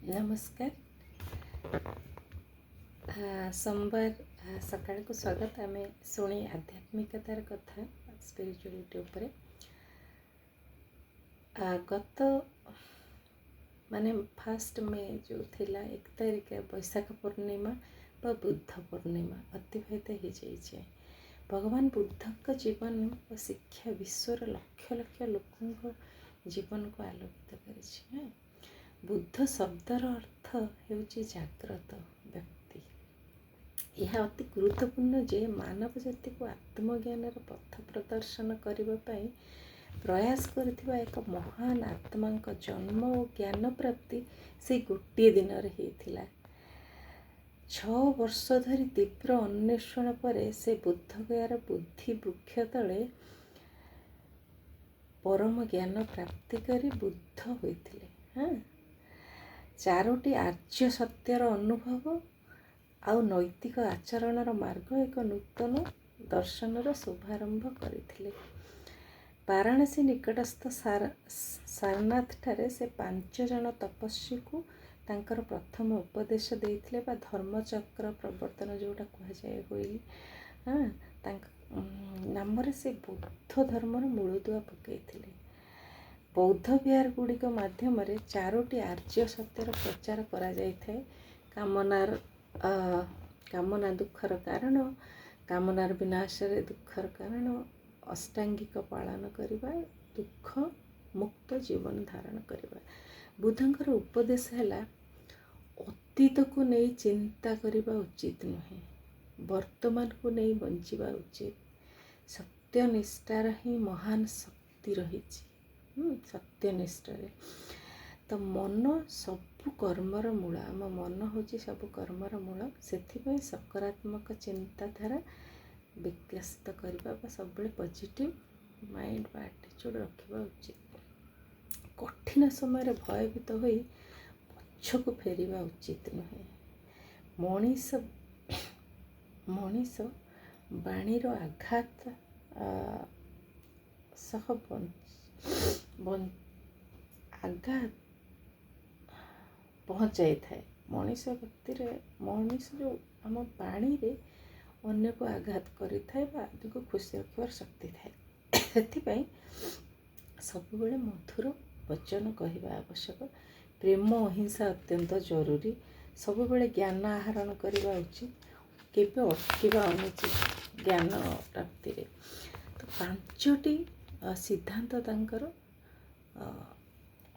नमस्कार। सोमवार सकाळ को स्वागत। आम शुणी आध्यात्मिकतार कथा स्पिरिचुअलिटी उपरे। गत माने फर्स्ट मे जो थिला 1 तारिख बैशाख पूर्णिमा व बुद्ध पूर्णिमा अतिबाहित हो जाइए। भगवान बुद्ध जीवन और शिक्षा विश्वर लक्ष लक्ष लोकों जीवन को आलोकित कर। बुद्ध शब्दर अर्थ हेउची जाग्रत व्यक्ति। यह अति गुरुत्वपूर्ण जे मानव जाति को आत्मज्ञान पथ प्रदर्शन करने प्रयास करथिबा एक महान आत्मा जन्म और ज्ञान प्राप्ति से गोटे दिन होता। 6 वर्ष धरी तीव्र अन्वेषण पर से बुद्धगयार बुद्धि वृक्ष तले परम ज्ञान प्राप्ति करी बुद्ध होइथिले। हाँ, 4टी आर्य सत्यर अनुभव आउ नैतिक आचरणर मार्ग एक नूतन दर्शनर शुभारंभ करथिले। वाराणसी निकटस्थ सारनाथ ठारे से 5 जन तपस्वी को तांकर प्रथम उपदेश देइथिले बा धर्मचक्र प्रवर्तन जोटा कह जाए होइली। हाँ, नाम से बौद्ध धर्मर मूलदुआ पकईथिले। बौद्ध विहार गुड़िक माध्यम 4टी आर्य सत्यर प्रचार करा जाय थाए। कामना दुखर कारण, कामनार विनाश रे दुखर कारण, अष्टांगिक पालन करिबा, दुख मुक्त जीवन धारण करिबा। बुद्धंकर उपदेश हैला अतीत को नहीं चिंता करिबा उचित नुहे, वर्तमान को नहीं बंचिबा उचित। सत्यनिष्ठार ही महान शक्ति रही। सत्यनिष्ठारे तो मन सबु कर्मर मूल। आम मन होची सबु कर्मर मूल। से सकारात्मक चिंताधारा विकसित करने सब पॉजिटिव माइंड बा एटीट्यूड रखा उचित। कठिन समय भयभीत हो पछक फेरिबा उचित नुहे। मनीष बाणीर आघात सह आघात पहुँचाई थाए। मनीष व्यक्ति मनीष जो आम बाणी रे अन्य को आघात करि थाए बा आदि को खुशी रखिबार शक्ति थाए। सेथिपई सबुबेले मधुर वचन कहवा आवश्यक। प्रेम अहिंसा अत्यंत जरूरी। सबुबेले ज्ञान आहरण करने उचित, केबे अटकिबा अनुचित ज्ञान प्राप्ति रे। तो 5टी सिद्धांत तांकर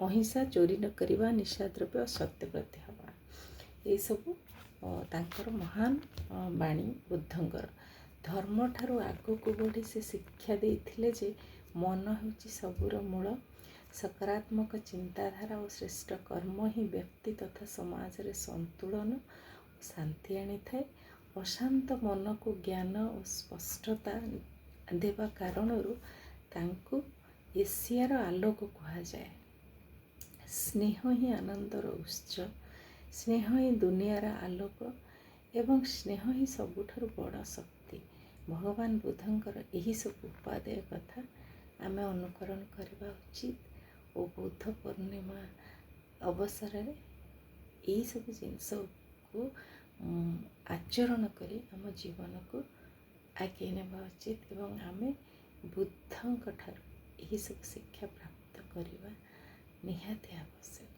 अहिंसा, चोरी न करिबा, निशा द्रव्य, सत्य प्रति हवा, ये सबू तांकर महान बाणी बुद्धंकर। धर्म ठारू आगो को बढ़ी से शिक्षा देइथिले जे मन होची सबुर मूल। सकारात्मक चिंताधारा और श्रेष्ठ कर्म ही व्यक्ति तथा समाज रे संतुलन और शांति आनी थाए। अशांत मन को ज्ञान और स्पष्टता देवा कारणरू तांको एशियार आलोक कहा जाए। स्नेह ही आनंदर उत्स, स्नेह ही दुनियार आलोक एवं स्नेह ही सबुठारु बड़ शक्ति। भगवान बुद्धंकर यही सब उपादेय कथा आम अनुकरण करने उचित और बुद्ध पूर्णिमा अवसर में यही सब जिनस को आचरण करी आम जीवन को आगे नेबा उचित एवं आम बुद्धंक ठारू यही सब शिक्षा प्राप्त करवा निहाती आवश्यक।